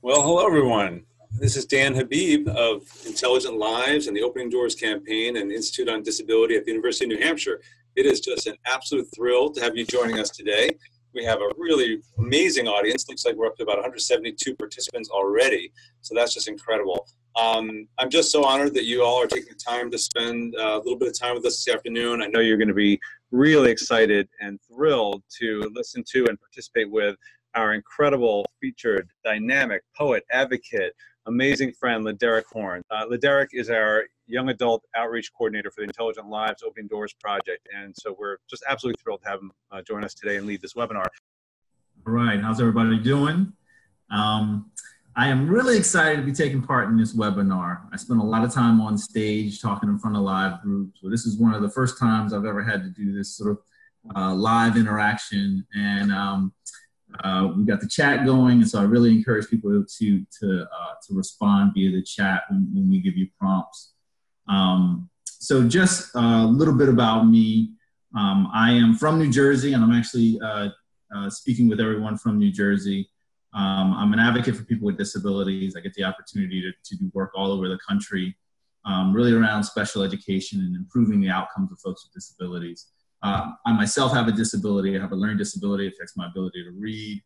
Well, hello, everyone. This is Dan Habib of Intelligent Lives and the Opening Doors campaign and Institute on Disability at the University of New Hampshire. It is just an absolute thrill to have you joining us today. We have a really amazing audience. Looks like we're up to about 172 participants already, so that's just incredible. I'm just so honored that you all are taking the time to spend a little bit of time with us this afternoon. I know you're going to be really excited and thrilled to listen to and participate with our incredible featured dynamic poet, advocate, amazing friend, LeDerick Horne. LeDerick is our young adult outreach coordinator for the Intelligent Lives Opening Doors project. And so we're just absolutely thrilled to have him join us today and lead this webinar. All right, how's everybody doing? I am really excited to be taking part in this webinar. I spent a lot of time on stage talking in front of live groups. So this is one of the first times I've ever had to do this sort of live interaction. And we got the chat going, and so I really encourage people to respond via the chat when we give you prompts. So just a little bit about me. I am from New Jersey, and I'm actually speaking with everyone from New Jersey. I'm an advocate for people with disabilities. I get the opportunity to do work all over the country, really around special education and improving the outcomes of folks with disabilities. I myself have a disability. I have a learning disability. It affects my ability to read,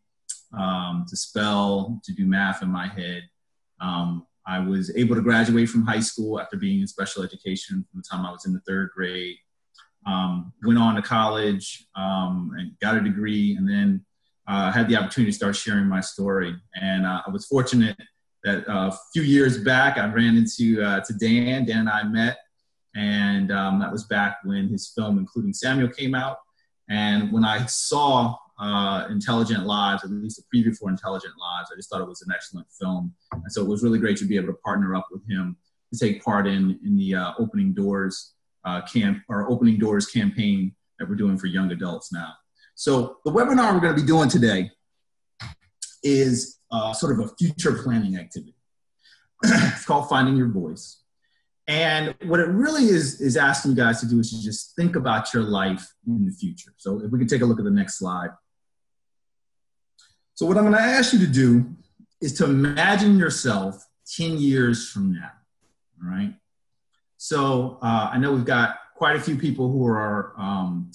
to spell, to do math in my head. I was able to graduate from high school after being in special education from the time I was in the 3rd grade. Went on to college and got a degree, and then had the opportunity to start sharing my story. And I was fortunate that a few years back, I ran into Dan. Dan and I met. And that was back when his film, Including Samuel, came out. And when I saw Intelligent Lives, at least a preview for Intelligent Lives, I just thought it was an excellent film. And so it was really great to be able to partner up with him to take part in the Opening Doors Opening Doors campaign that we're doing for young adults now. So the webinar we're going to be doing today is sort of a future planning activity. It's called Finding Your Voice. And what it really is asking you guys to do is to just think about your life in the future. So if we can take a look at the next slide. So what I'm going to ask you to do is to imagine yourself 10 years from now, all right? So I know we've got quite a few people who are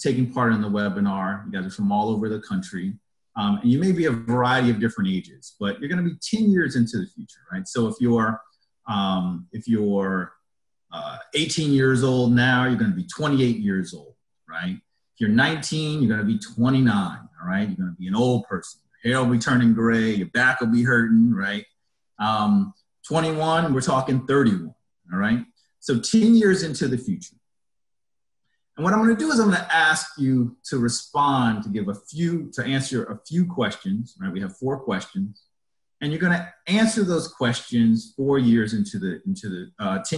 taking part in the webinar. You guys are from all over the country. And you may be a variety of different ages, but you're going to be 10 years into the future, right? So if you're 18 years old now, you're going to be 28 years old, right? If you're 19, you're going to be 29, all right? You're going to be an old person. Your hair will be turning gray, your back will be hurting, right? 21, we're talking 31, all right? So 10 years into the future. And what I'm going to do is I'm going to ask you to respond, to answer a few questions, right? We have 4 questions. And you're going to answer those questions 4 years 10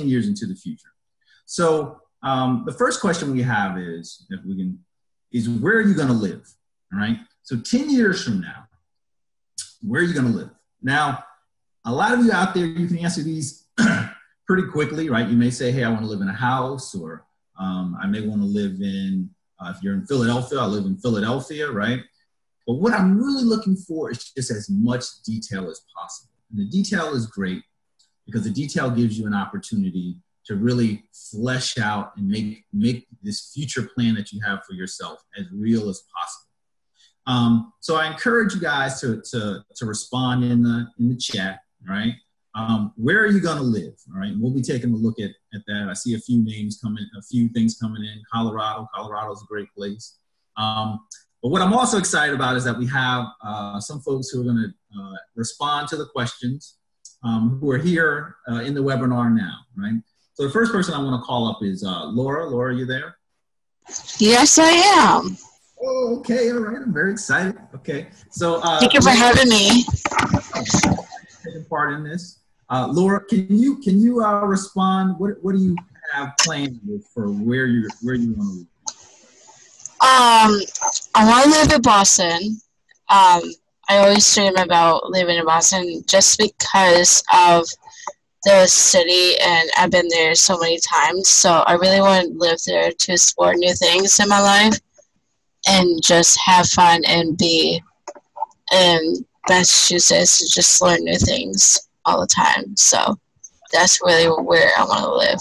years into the future. So the first question we have is, where are you going to live? All right. So 10 years from now, where are you going to live? Now, a lot of you out there, you can answer these pretty quickly, right? You may say, hey, I want to live in a house, or I may want to live in, if you're in Philadelphia, I live in Philadelphia, right? But what I'm really looking for is just as much detail as possible. And the detail is great because the detail gives you an opportunity to really flesh out and make this future plan that you have for yourself as real as possible. So I encourage you guys to respond in the chat, right? Where are you going to live? All right, and we'll be taking a look at that. I see a few things coming in. Colorado's a great place. But what I'm also excited about is that we have some folks who are going to respond to the questions who are here in the webinar now, right? So the first person I want to call up is Laura. Laura, are you there? Yes, I am. Oh, okay, all right. I'm very excited. Okay, so thank you for having me. Taking part in this, Laura, can you respond? What do you have planned for where you want to live? I want to live in Boston. I always dream about living in Boston just because of the city, and I've been there so many times. So I really want to live there to explore new things in my life and just have fun and be and Massachusetts to just learn new things all the time. So that's really where I want to live.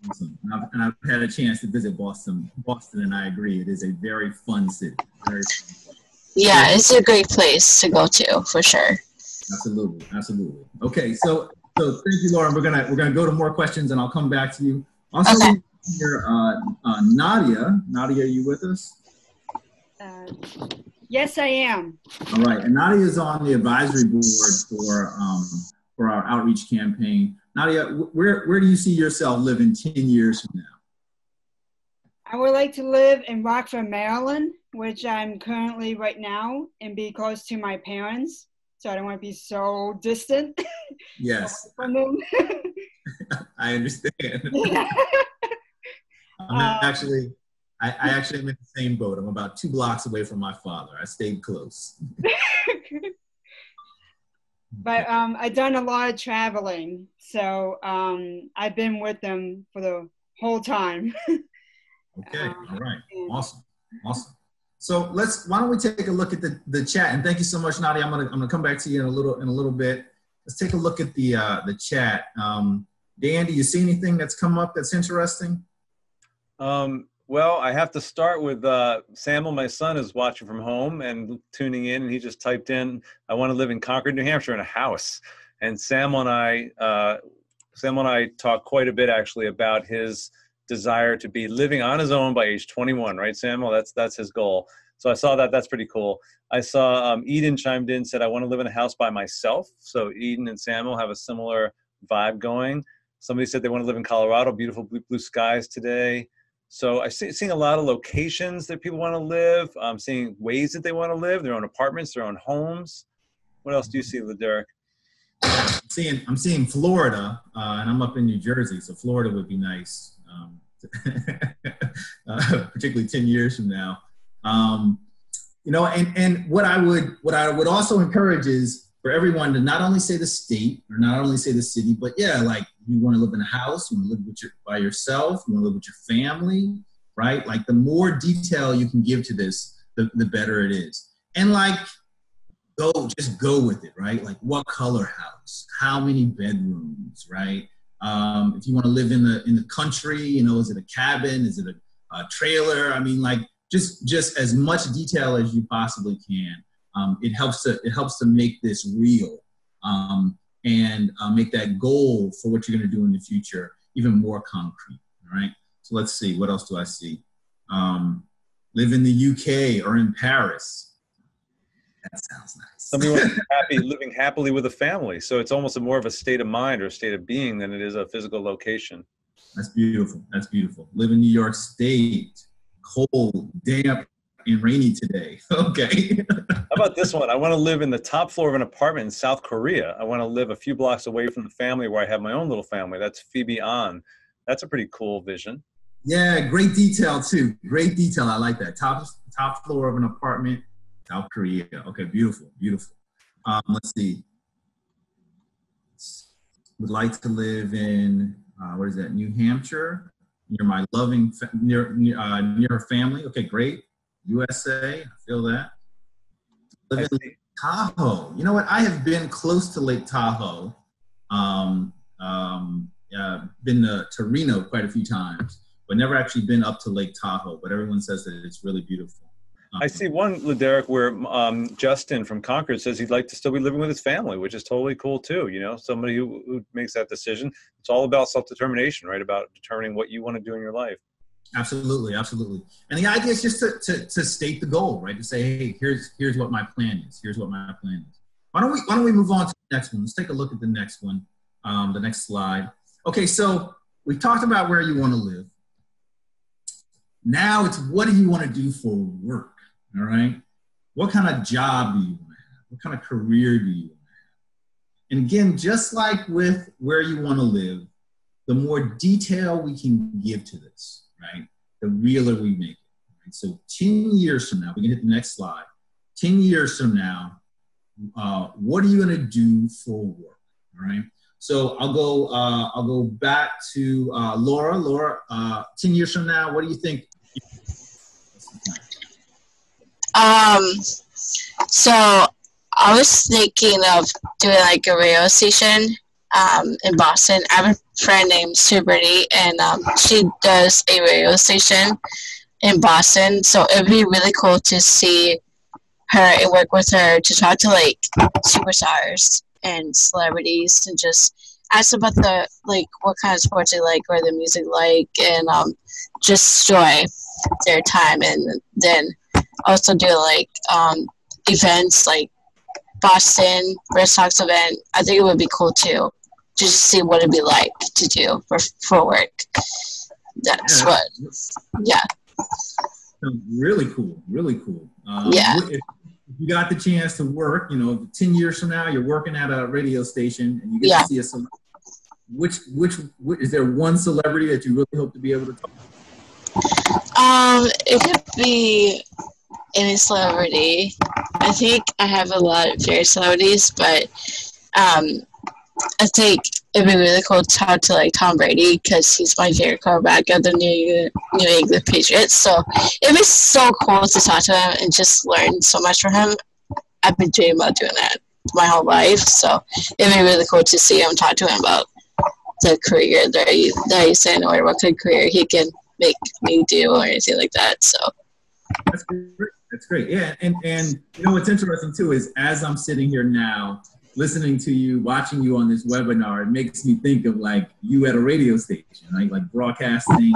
Awesome. And I've had a chance to visit Boston, and I agree, it is a very fun city. Very fun. Yeah, it's a great place to go to for sure. Absolutely, absolutely. Okay, so thank you, Laura. We're gonna go to more questions, and I'll come back to you. Also, okay. Here, Nadia. Nadia, are you with us? Yes, I am. All right, and Nadia is on the advisory board for our outreach campaign. Nadia, where do you see yourself living 10 years from now? I would like to live in Rockford, Maryland, which I'm currently right now, and be close to my parents. So I don't want to be so distant. Yes. From them. I understand. Yeah. I actually am in the same boat. I'm about 2 blocks away from my father. I stayed close. But I've done a lot of traveling, so I've been with them for the whole time. Okay, all right, awesome. So why don't we take a look at the chat? And thank you so much, Nadia. I'm gonna come back to you in a little bit. Let's take a look at the chat. Dan, do you see anything that's come up that's interesting? Well, I have to start with Samuel, my son, is watching from home and tuning in, and he just typed in, I want to live in Concord, New Hampshire in a house. And Samuel and I talked quite a bit actually about his desire to be living on his own by age 21, right, Samuel? That's his goal. So I saw that. That's pretty cool. I saw Eden chimed in, said, I want to live in a house by myself. So Eden and Samuel have a similar vibe going. Somebody said they want to live in Colorado, beautiful blue skies today. So I'm seeing a lot of locations that people want to live. I'm seeing ways that they want to live, their own apartments, their own homes. What else do you see, LeDerick? I'm seeing Florida, and I'm up in New Jersey, so Florida would be nice, particularly 10 years from now. You know, and what I would also encourage is for everyone to not only say the state or not only say the city, but yeah, like you want to live in a house, you want to live by yourself, you want to live with your family, right? Like the more detail you can give to this, the better it is. And like, just go with it, right? Like what color house, how many bedrooms, right? If you want to live in the country, you know, is it a cabin? Is it a trailer? I mean, like just as much detail as you possibly can. It helps to make this real and make that goal for what you're going to do in the future even more concrete. All right. So let's see. What else do I see? Live in the UK or in Paris. That sounds nice. Somebody wants to be living happily with a family. So it's almost more of a state of mind or a state of being than it is a physical location. That's beautiful. That's beautiful. Live in New York State. Cold, damp, and rainy today. Okay. How about this one? I want to live in the top floor of an apartment in South Korea. I want to live a few blocks away from the family where I have my own little family. That's Phoebe An. That's a pretty cool vision. Yeah, great detail too. Great detail. I like that. Top floor of an apartment, South Korea. Okay, beautiful, beautiful. Let's see. Would like to live in what is that? New Hampshire. Near my loving near her family. Okay, great. USA, I feel that. Live in Lake Tahoe. You know what? I have been close to Lake Tahoe. Been to Reno quite a few times, but never actually been up to Lake Tahoe. But everyone says that it's really beautiful. I see one, LeDerick, where Justin from Concord says he'd like to still be living with his family, which is totally cool too. You know, somebody who makes that decision. It's all about self-determination, right? About determining what you want to do in your life. Absolutely, absolutely. And the idea is just to state the goal, right? To say, hey, here's what my plan is. Here's what my plan is. Why don't we move on to the next one? Let's take a look at the next one, the next slide. Okay, so we talked about where you want to live. Now it's what do you want to do for work? All right. What kind of job do you want to have? What kind of career do you want to have? And again, just like with where you want to live, the more detail we can give to this, right, the realer we make it. Right? So 10 years from now, we can hit the next slide. 10 years from now, what are you going to do for work? All right. So I'll go back to Laura. Laura, 10 years from now, what do you think? So I was thinking of doing like a radio station in Boston. I have a friend named Sue Birdie, and she does a radio station in Boston. So it'd be really cool to see her and work with her to talk to like superstars and celebrities and just ask about the like what kind of sports they like or the music like, and just enjoy their time. And then also do like events like Boston Red Sox event. I think it would be cool too, just to see what it'd be like to do for work. That's what. Yeah. Really cool. Really cool. Yeah. If you got the chance to work, 10 years from now, you're working at a radio station and you get to see a celebrity. Which is there one celebrity that you really hope to be able to talk to? It could be any celebrity. I think I have a lot of favorite celebrities, but I think it'd be really cool to talk to like Tom Brady because he's my favorite quarterback of the New England Patriots. So it'd be so cool to talk to him and just learn so much from him. I've been dreaming about doing that my whole life, so it'd be really cool to see him, talk to him about the career that he's in, or what kind of career he can make me do, or anything like that. So that's great. That's great. Yeah, and what's interesting too is as I'm sitting here now, listening to you, watching you on this webinar, it makes me think of like you at a radio station, right? Like broadcasting,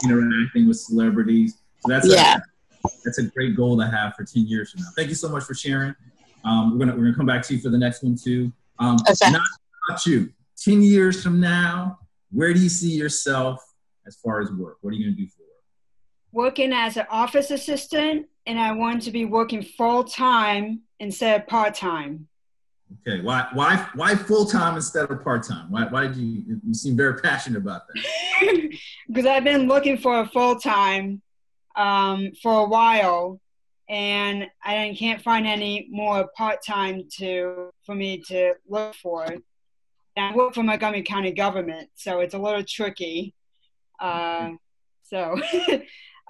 interacting with celebrities. So that's a great goal to have for 10 years from now. Thank you so much for sharing. We're gonna come back to you for the next one too. Okay. Not about you. 10 years from now, where do you see yourself as far as work? What are you gonna do for work? Working as an office assistant, and I want to be working full-time instead of part-time. Okay, why full-time instead of part-time? Why did you seem very passionate about that? Because I've been looking for a full-time for a while, and I can't find any more part-time for me to look for. And I work for Montgomery County government, so it's a little tricky. So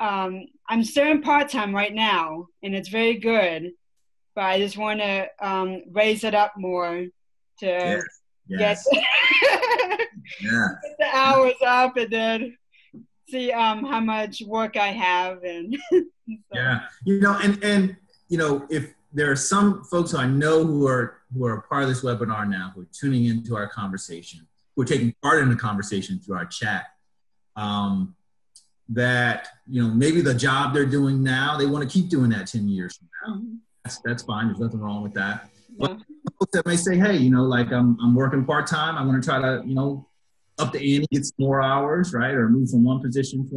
I'm still in part-time right now, and it's very good. But I just want to raise it up more to get the hours up, and then see how much work I have. And so. Yeah, and if there are some folks I know who are a part of this webinar now, who are tuning into our conversation, who are taking part in the conversation through our chat, that maybe the job they're doing now, they want to keep doing that 10 years from now. Mm-hmm. That's fine. There's nothing wrong with that. Yeah. But folks that may say, hey, like I'm working part-time. I want to try to, up the ante, get some more hours, right? Or move from one position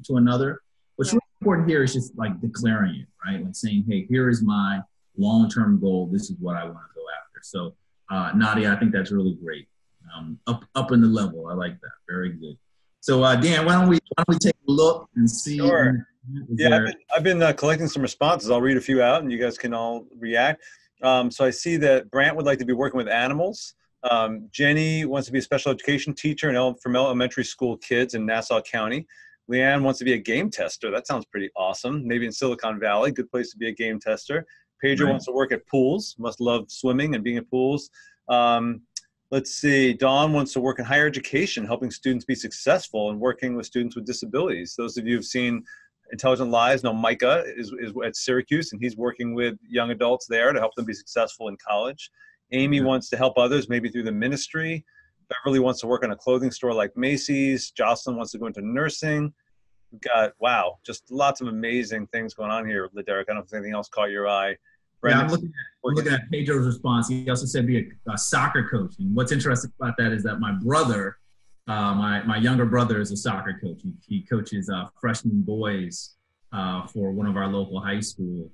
to another. What's really important here is just like declaring it, right? Like saying, hey, here is my long-term goal. This is what I want to go after. So Nadia, I think that's really great. Up in the level. I like that. Very good. So Dan, why don't we take a look and see? Sure. Yeah, I've been collecting some responses. I'll read a few out, and you guys can all react. So I see that Brant would like to be working with animals. Jenny wants to be a special education teacher from elementary school kids in Nassau County. Leanne wants to be a game tester. That sounds pretty awesome. Maybe in Silicon Valley, good place to be a game tester. Pedro wants to work at pools. Must love swimming and being at pools. Let's see. Dawn wants to work in higher education, helping students be successful and working with students with disabilities. Those of you who've seen Intelligent Lives know Micah is at Syracuse, and he's working with young adults there to help them be successful in college. Amy wants to help others, maybe through the ministry. Beverly wants to work in a clothing store like Macy's. Jocelyn wants to go into nursing. We've got, just lots of amazing things going on here, LeDerick. I don't know if anything else caught your eye. Brandon, I'm looking at Pedro's response. He also said be a soccer coach. And what's interesting about that is that my brother, my younger brother is a soccer coach. He coaches freshman boys for one of our local high school.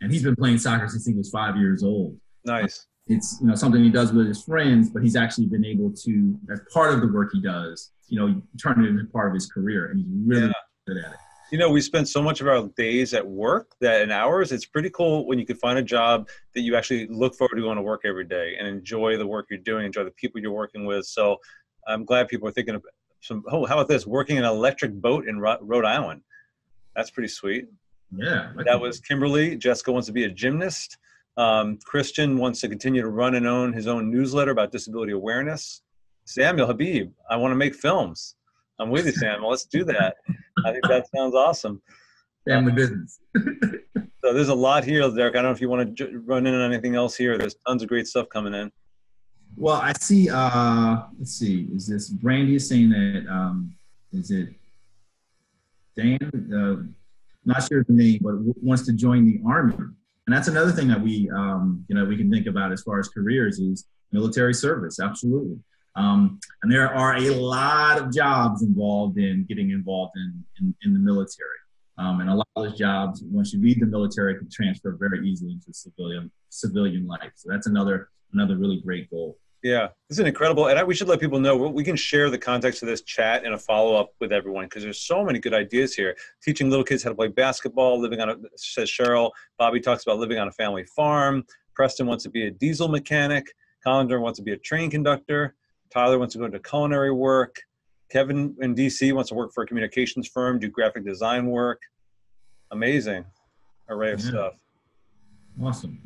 And he's been playing soccer since he was 5 years old. Nice. It's something he does with his friends, but he's actually been able to, as part of the work he does, turn it into part of his career. And he's really good at it. We spend so much of our days at work that in hours, it's pretty cool when you can find a job that you actually look forward to going to work every day and enjoy the work you're doing, enjoy the people you're working with. So I'm glad people are thinking of how about this, working in an electric boat in Rhode Island. That's pretty sweet. Yeah. That was Kimberly. Jessica wants to be a gymnast. Christian wants to continue to run and own his own newsletter about disability awareness. Samuel Habib, I want to make films. I'm with you, Samuel. Let's do that. I think that sounds awesome. Family business. So there's a lot here, Derek. I don't know if you want to run in on anything else here. There's tons of great stuff coming in. Well, I see, let's see, is this Brandy is saying that, is it Dan? Not sure the name, but wants to join the Army. And that's another thing that we, we can think about as far as careers is military service, absolutely. And there are a lot of jobs involved in getting involved in the military. And a lot of those jobs, once you leave the military, can transfer very easily into civilian life. So that's another really great goal. Yeah, this is incredible. And we should let people know, we can share the context of this chat in a follow-up with everyone because there's so many good ideas here. Teaching little kids how to play basketball, says Cheryl. Bobby talks about living on a family farm. Preston wants to be a diesel mechanic. Collender wants to be a train conductor. Tyler wants to go into culinary work. Kevin in DC wants to work for a communications firm, do graphic design work. Amazing array of stuff. Awesome.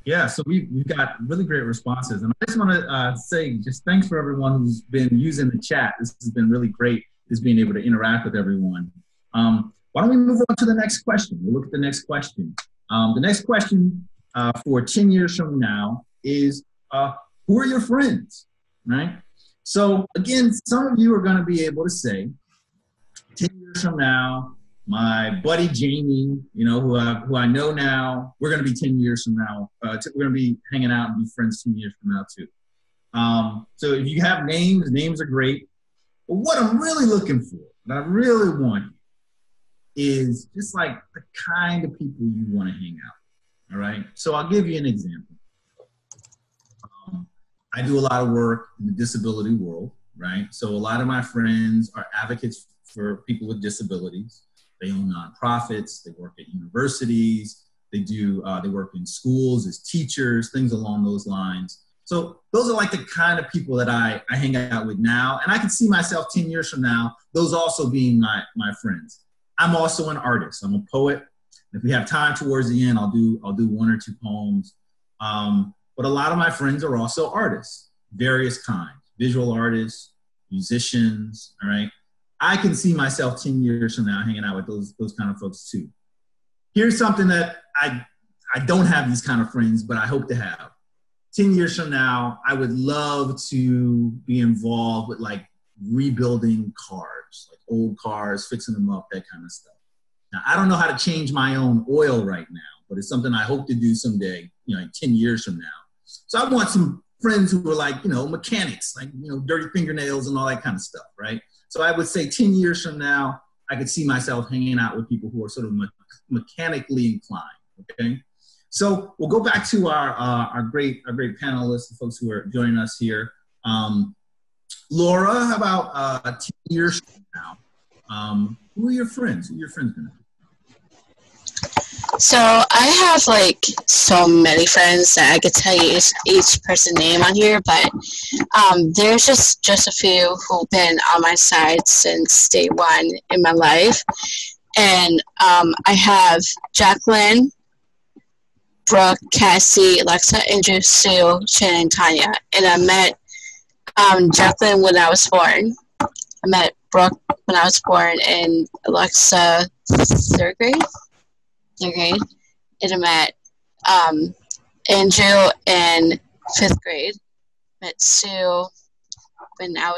Yeah, so we've got really great responses. And I just want to say just thanks for everyone who's been using the chat. This has been really great, just being able to interact with everyone. Why don't we move on to the next question? We'll look at the next question. The next question for 10 years from now is, who are your friends, right? So again, some of you are going to be able to say, 10 years from now, my buddy Jamie, who I know now, we're going to be 10 years from now. We're going to be hanging out and be friends 10 years from now too. So if you have names are great. But what I'm really looking for, what I really want is just like the kind of people you want to hang out. All right. So I'll give you an example. I do a lot of work in the disability world, right? So a lot of my friends are advocates for people with disabilities. They own nonprofits, they work at universities, they work in schools as teachers, things along those lines. So those are like the kind of people that I hang out with now. And I can see myself 10 years from now, those also being my friends. I'm also an artist, I'm a poet. If we have time towards the end, I'll do one or two poems. But a lot of my friends are also artists, various kinds, visual artists, musicians, all right? I can see myself 10 years from now hanging out with those kind of folks too. Here's something that I don't have these kind of friends, but I hope to have. 10 years from now, I would love to be involved with like rebuilding cars, like old cars, fixing them up, that kind of stuff. Now, I don't know how to change my own oil right now, but it's something I hope to do someday, 10 years from now. So I want some friends who are like, mechanics, like, dirty fingernails and all that kind of stuff, right? So I would say 10 years from now, I could see myself hanging out with people who are sort of mechanically inclined, okay? So we'll go back to our great panelists, the folks who are joining us here. Laura, how about 10 years from now? Who are your friends? Who are your friends going to be? So I have like so many friends that I could tell you each person's name on here, but there's just a few who've been on my side since day one in my life. And I have Jacqueline, Brooke, Cassie, Alexa, Andrew, Sue, Shannon, and Tanya. And I met Jacqueline when I was born. I met Brooke when I was born, and Alexa third grade. And I met Andrew in 5th grade. Met Sue when I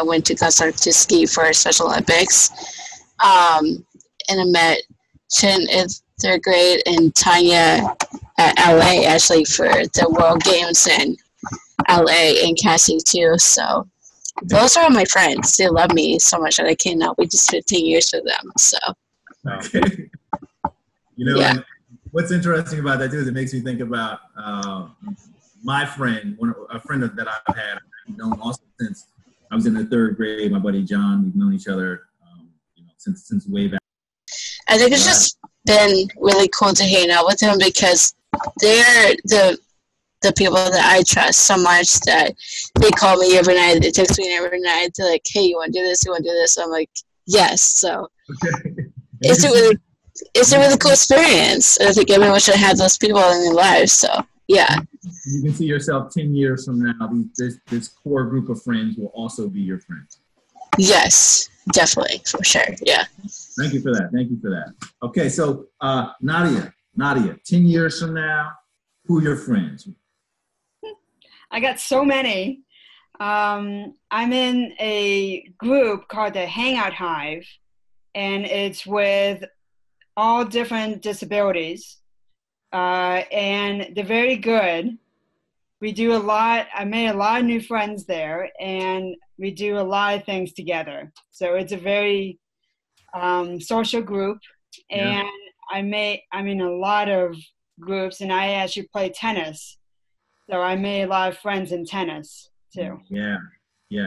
went to Goslar to ski for Special Olympics. And I met Chin in 3rd grade and Tanya at LA actually for the World Games in LA, and Cassie too. So those are all my friends. They love me so much that I cannot wait to spend 10 years with them. So. Okay. Yeah. And what's interesting about that too is it makes me think about my friend, a friend that I've had, I've known also since I was in the 3rd grade. My buddy John, we've known each other, since way back. I think it's just been really cool to hang out with them because they're the people that I trust so much that they call me every night, they text me every night. They're like, "Hey, you want to do this? You want to do this?" I'm like, "Yes." So okay. it's really it's a really cool experience. I think everyone should have those people in their lives. So yeah. You can see yourself 10 years from now. This core group of friends will also be your friends. Yes, definitely, for sure. Yeah. Thank you for that. Thank you for that. Okay, so Nadia, 10 years from now, who are your friends? I got so many. I'm in a group called the Hangout Hive, and it's with all different disabilities, and they're very good. We do a lot. I made a lot of new friends there, and we do a lot of things together. So it's a very social group, and I'm in a lot of groups, and I actually play tennis. So I made a lot of friends in tennis too. Yeah,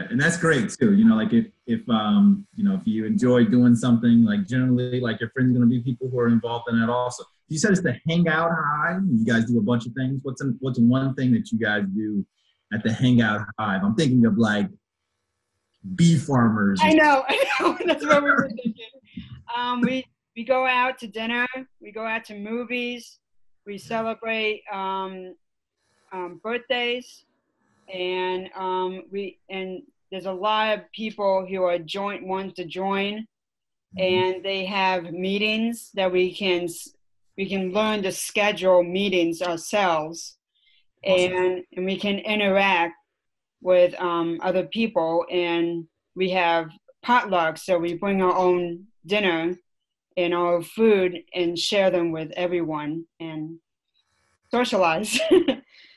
and that's great too. You know, like if you enjoy doing something, like generally, like your friends are going to be people who are involved in that also. You said it's the Hangout Hive. You guys do a bunch of things. What's one thing that you guys do at the Hangout Hive? I'm thinking of like bee farmers. I know. That's what we were thinking. We go out to dinner. We go out to movies. We celebrate birthdays, and there's a lot of people who are want to join, and they have meetings that we can learn to schedule meetings ourselves, and we can interact with other people, and we have potlucks, so we bring our own dinner and our food and share them with everyone and socialize.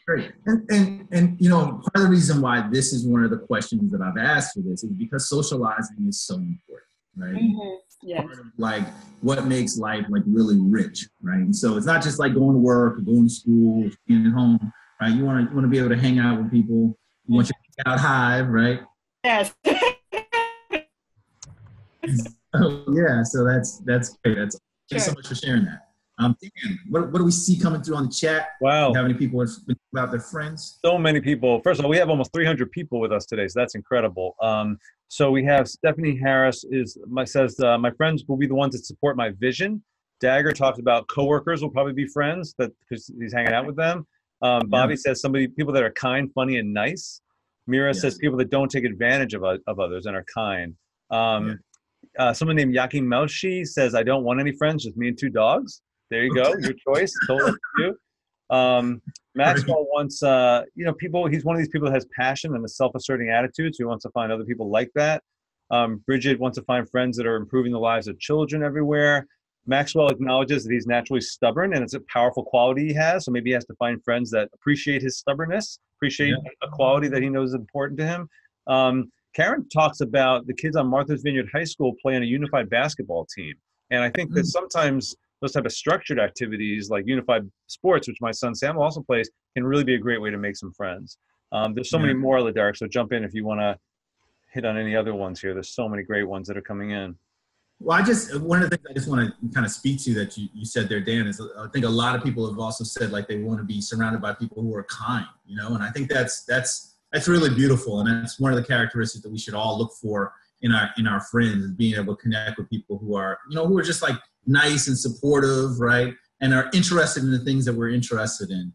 Great. And you know, part of the reason why this is one of the questions that I've asked for this is because socializing is so important, right? Mm-hmm. Yes. Part of like what makes life like really rich, right? And so it's not just like going to work or going to school, being at home, right? You want to be able to hang out with people. You want your Hangout Hive, right? Yes. So that's great. Thanks so much for sharing that. Dan, what do we see coming through on the chat? Wow. How many people are speaking about their friends? So many people. First of all, we have almost 300 people with us today, so that's incredible. So we have Stephanie Harris says, my friends will be the ones that support my vision. Dagger talks about coworkers will probably be friends because he's hanging out with them. Bobby says people that are kind, funny, and nice. Mira says people that don't take advantage of others and are kind. Someone named Yaki Melshi says, I don't want any friends, just me and 2 dogs. There you go. Your choice. Totally up to you. Maxwell wants, people, he's one of these people that has passion and a self-asserting attitude. So he wants to find other people like that. Bridget wants to find friends that are improving the lives of children everywhere. Maxwell acknowledges that he's naturally stubborn and it's a powerful quality he has. So maybe he has to find friends that appreciate his stubbornness, appreciate a quality that he knows is important to him. Karen talks about the kids on Martha's Vineyard High School playing a unified basketball team. And I think that sometimes those type of structured activities like unified sports, which my son Samuel also plays, can really be a great way to make some friends. There's so many more, LeDerick, so jump in if you want to hit on any other ones here. There's so many great ones that are coming in. Well, one of the things I just want to kind of speak to that you said there, Dan, is I think a lot of people have also said like they want to be surrounded by people who are kind, and I think that's really beautiful. And that's one of the characteristics that we should all look for in our friends, is being able to connect with people who are just like nice and supportive, right? And are interested in the things that we're interested in.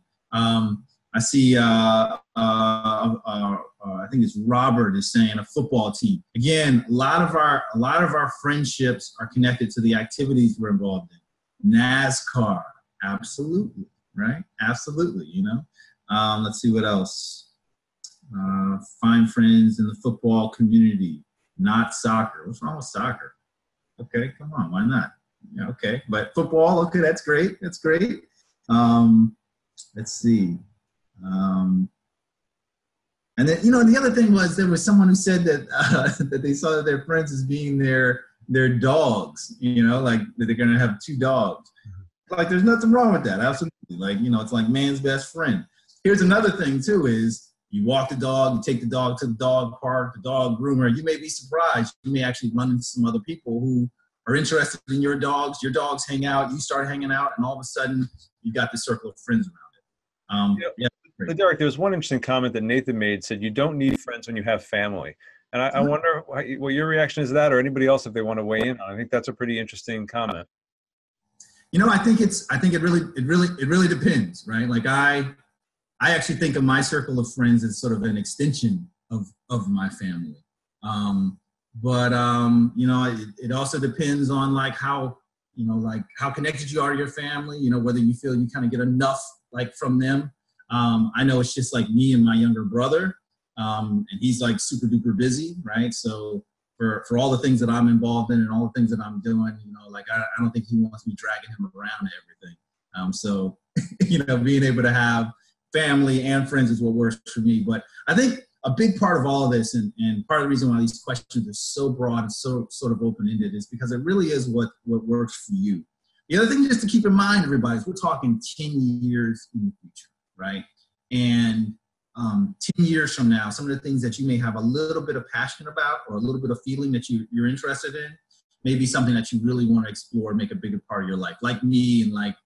I see, I think it's Robert is saying a football team. Again, a lot of our friendships are connected to the activities we're involved in. NASCAR, absolutely, right? Absolutely, Let's see what else. Find friends in the football community, not soccer. What's wrong with soccer? Okay, come on, why not? Yeah, okay, but football, okay, that's great. That's great. Let's see. And then, the other thing was there was someone who said that that they saw their friends as being their dogs, like that they're going to have 2 dogs. Like, there's nothing wrong with that. Absolutely. Like, it's like man's best friend. Here's another thing too, is you walk the dog, you take the dog to the dog park, the dog groomer. You may be surprised. You may actually run into some other people who are interested in your dogs hang out, you start hanging out, and all of a sudden you've got this circle of friends around it. Derek, there was one interesting comment that Nathan made, said you don't need friends when you have family. And I wonder what your reaction is to that, or anybody else if they want to weigh in on. I think that's a pretty interesting comment. I think it really depends, right? Like I actually think of my circle of friends as sort of an extension of my family. It also depends on like how connected you are to your family, whether you feel you kind of get enough like from them. I know it's just like me and my younger brother, and he's like super duper busy, right? So for all the things that I'm involved in and all the things that I'm doing, I don't think he wants me dragging him around everything. So, being able to have family and friends is what works for me. But I think a big part of all of this, and part of the reason why these questions are so broad and so sort of open-ended, is because it really is what works for you. The other thing just to keep in mind, everybody, is we're talking 10 years in the future, right? And 10 years from now, some of the things that you may have a little bit of passion about or a little bit of feeling that you're interested in may be something that you really want to explore, make a bigger part of your life. Like me and like,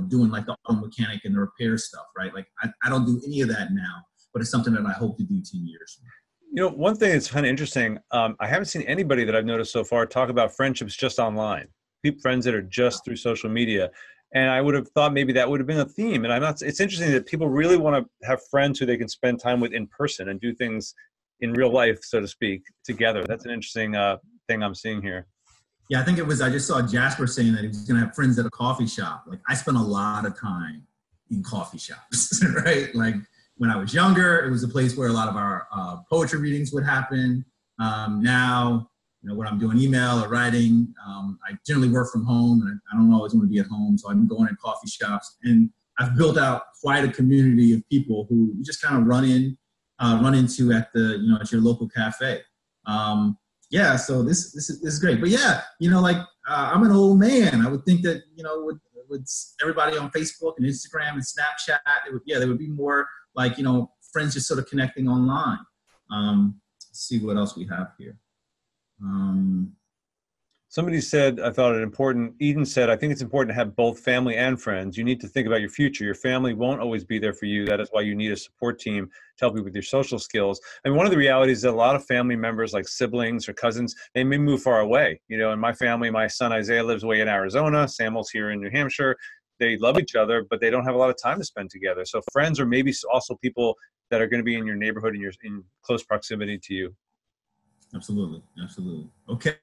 doing like the auto mechanic and the repair stuff, right? Like I don't do any of that now, but it's something that I hope to do 10 years from now. One thing that's kind of interesting, I haven't seen anybody that I've noticed so far talk about friendships just online. Friends that are just through social media. And I would have thought maybe that would have been a theme. And it's interesting that people really want to have friends who they can spend time with in person and do things in real life, so to speak, together. That's an interesting thing I'm seeing here. Yeah, I just saw Jasper saying that he was going to have friends at a coffee shop. Like I spent a lot of time in coffee shops, right? Like when I was younger, it was a place where a lot of our poetry readings would happen. Now, when I'm doing email or writing, I generally work from home and I don't always want to be at home. So I'm going in coffee shops, and I've built out quite a community of people who you just kind of run into at at your local cafe. So this is great. But I'm an old man. I would think that, with everybody on Facebook and Instagram and Snapchat, there would be more like, friends just sort of connecting online. Let's see what else we have here. Somebody said, Eden said, I think it's important to have both family and friends. You need to think about your future. Your family won't always be there for you. That is why you need a support team to help you with your social skills. And one of the realities is that a lot of family members, like siblings or cousins, they may move far away. In my family, my son Isaiah lives way in Arizona. Samuel's here in New Hampshire. They love each other, but they don't have a lot of time to spend together. So friends are maybe also people that are going to be in your neighborhood and in close proximity to you. Absolutely. Okay,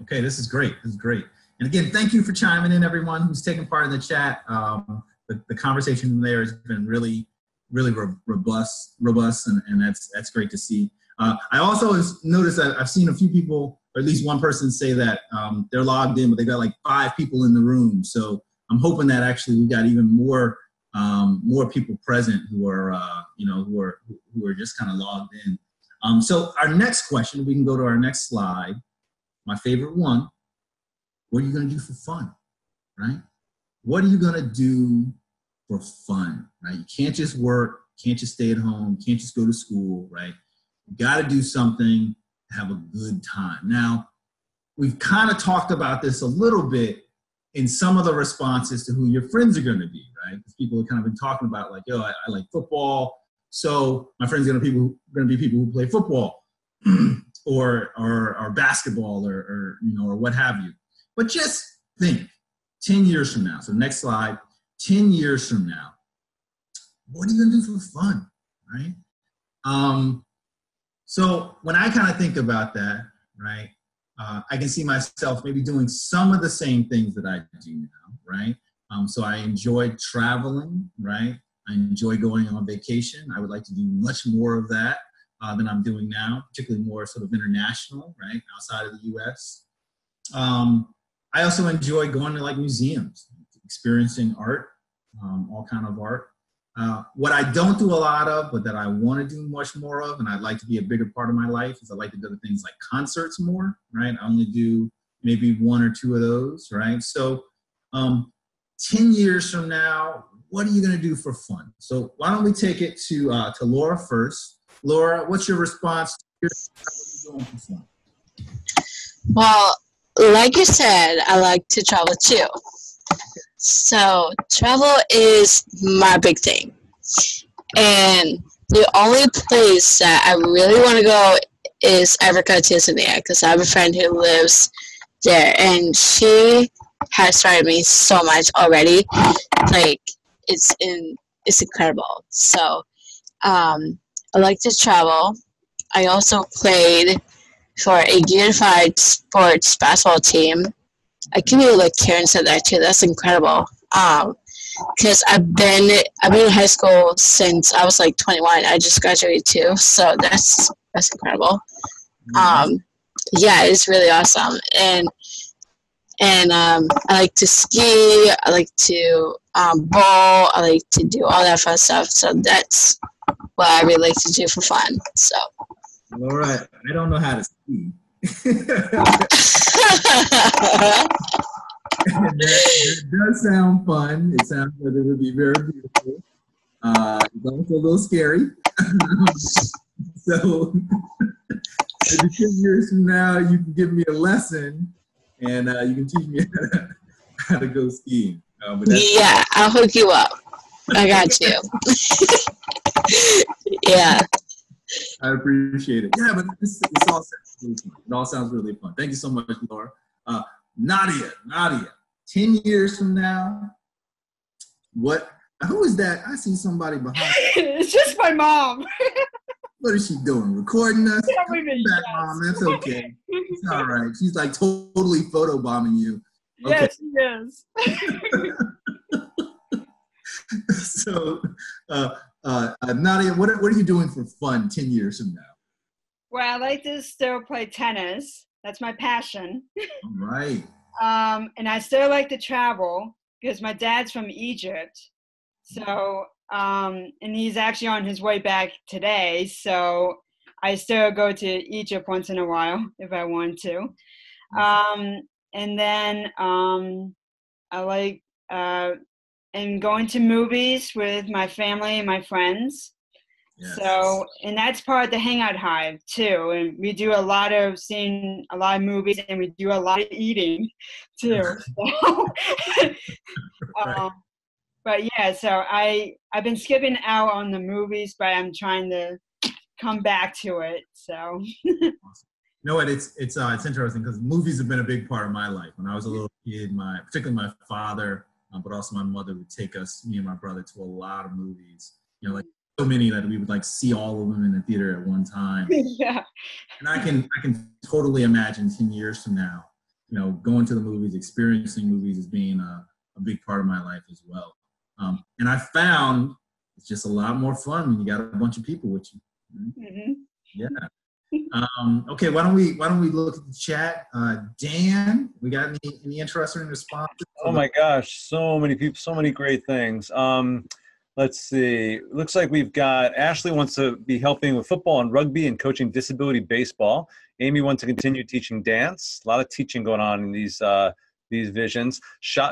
this is great. And again, thank you for chiming in, everyone who's taking part in the chat. The conversation there has been really, really robust, and that's great to see. I also noticed that I've seen a few people, or at least one person, say that they're logged in, but they got like 5 people in the room. So I'm hoping that actually we got even more people present who are who are just kind of logged in. So our next question, we can go to our next slide. My favorite one. What are you going to do for fun, right? What are you going to do for fun, right? You can't just work, can't just stay at home, can't just go to school, right? You got to do something, have a good time. Now, we've kind of talked about this a little bit in some of the responses to who your friends are going to be, right? Because people have kind of been talking about like, I like football. So my friends are going to be people who play football or basketball or what have you. But just think 10 years from now. So next slide, 10 years from now, what are you going to do for fun, right? So when I kind of think about that, right, I can see myself maybe doing some of the same things that I do now, right? So I enjoy traveling, right? I enjoy going on vacation. I would like to do much more of that than I'm doing now, particularly more sort of international, right, outside of the U.S. I also enjoy going to like museums, experiencing art, all kind of art. What I don't do a lot of, but that I want to do much more of, and I'd like to be a bigger part of my life, is I like to go to things like concerts more, right? I only do maybe 1 or 2 of those, right? So 10 years from now, what are you going to do for fun? So why don't we take it to Laura first. Laura, what's your response to what you're doing for fun? Well, like you said, I like to travel too. So travel is my big thing. And the only place that I really want to go is Africa, Tanzania, because I have a friend who lives there, and she has inspired me so much already. Like, it's incredible. So, I like to travel. I also played for a unified sports basketball team. I can believe like Karen said that too. That's incredible. Because I've been in high school since I was like 21. I just graduated too, so that's incredible. Yeah, it's really awesome. And I like to ski. I like to bowl. I like to do all that fun stuff. So that's what I really like to do for fun. So. All right. I don't know how to ski. That does sound fun. It sounds like it would be very beautiful. It's also a little scary. So maybe 10 years from now, you can give me a lesson and you can teach me how to go skiing. Yeah, I'll hook you up. I got you. Yeah. I appreciate it. Yeah, but this all sounds really fun. It all sounds really fun. Thank you so much, Laura. Nadia, 10 years from now, who is that? I see somebody behind. It's just my mom. What is she doing? Recording us? Yeah, Come back, Mom. That's okay. It's all right. She's like totally photobombing you. Okay. Yes, she is. So, Nadia, what are you doing for fun 10 years from now? Well, I like to still play tennis. That's my passion. All right. And I still like to travel because my dad's from Egypt. So, and he's actually on his way back today. So I still go to Egypt once in a while if I want to. And then I like and going to movies with my family and my friends. Yes. So, and that's part of the Hangout Hive too. And we do seeing a lot of movies, and we do a lot of eating too. So, Right. But yeah, so I've been skipping out on the movies, but I'm trying to come back to it. So. Awesome. You know what? It's interesting because movies have been a big part of my life. When I was a little kid, particularly my father, but also my mother would take me and my brother to a lot of movies. You know, like so many that we would like see all of them in the theater at one time. Yeah. And I can totally imagine 10 years from now, you know, going to the movies, experiencing movies as being a big part of my life as well. And I found it's just a lot more fun when you got a bunch of people with you. Mm-hmm. Yeah. Okay, why don't we look at the chat? Dan, we got any interesting responses? Oh my gosh, so many people, so many great things. Let's see. Looks like we've got Ashley wants to be helping with football and rugby and coaching disability baseball. Amy wants to continue teaching dance. A lot of teaching going on in these visions.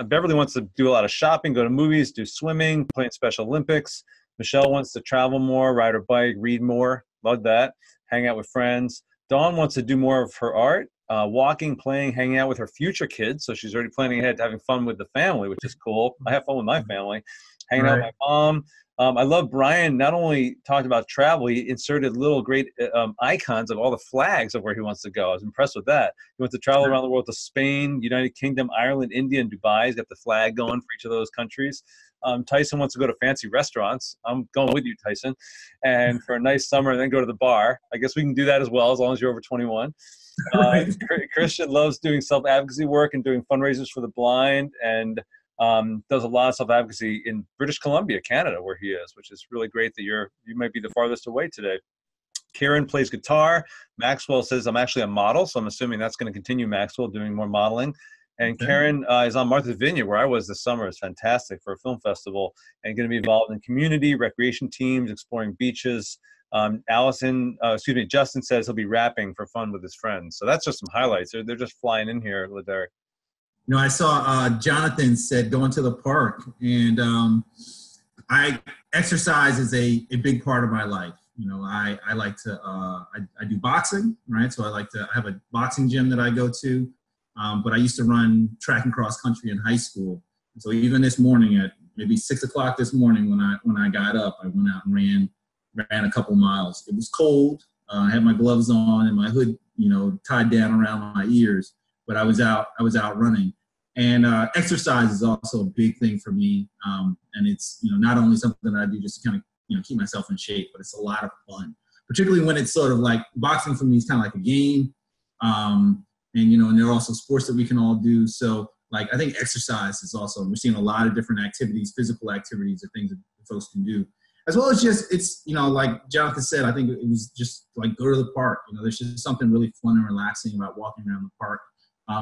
Beverly wants to do a lot of shopping, go to movies, do swimming, play in Special Olympics. Michelle wants to travel more, ride her bike, read more. Love that. Hang out with friends. Dawn wants to do more of her art, walking, playing, hanging out with her future kids. So she's already planning ahead to having fun with the family, which is cool. I have fun with my family. Hanging out with my mom. I love Brian not only talked about travel, he inserted little great icons of all the flags of where he wants to go. I was impressed with that. He wants to travel around the world to Spain, United Kingdom, Ireland, India, and Dubai. He's got the flag going for each of those countries. Tyson wants to go to fancy restaurants. I'm going with you, Tyson. And for a nice summer, and then go to the bar. I guess we can do that as well, as long as you're over 21. Christian loves doing self-advocacy work and doing fundraisers for the blind, and does a lot of self-advocacy in British Columbia, Canada, where he is, which is really great that you might be the farthest away today. Karen plays guitar. Maxwell says, I'm actually a model, so I'm assuming that's going to continue, Maxwell, doing more modeling. And Karen is on Martha's Vineyard, where I was this summer. It's fantastic for a film festival, and going to be involved in community, recreation teams, exploring beaches. Justin says he'll be rapping for fun with his friends. So that's just some highlights. They're just flying in here, LeDerick. You know, I saw Jonathan said going to the park, and exercise is a big part of my life. You know, I like to, I do boxing, right? So I have a boxing gym that I go to, but I used to run track and cross country in high school. So even this morning at maybe 6 o'clock this morning when I got up, I went out and ran a couple miles. It was cold. I had my gloves on and my hood, you know, tied down around my ears. But I was out running, And exercise is also a big thing for me. And it's, not only something that I do just to kind of, keep myself in shape, but it's a lot of fun, particularly when it's sort of like boxing for me is kind of like a game. And there are also sports that we can all do. So like, I think exercise is also, we're seeing a lot of different activities, physical activities or things that folks can do, as well as just, it's, like Jonathan said, I think it was just like go to the park. There's just something really fun and relaxing about walking around the park.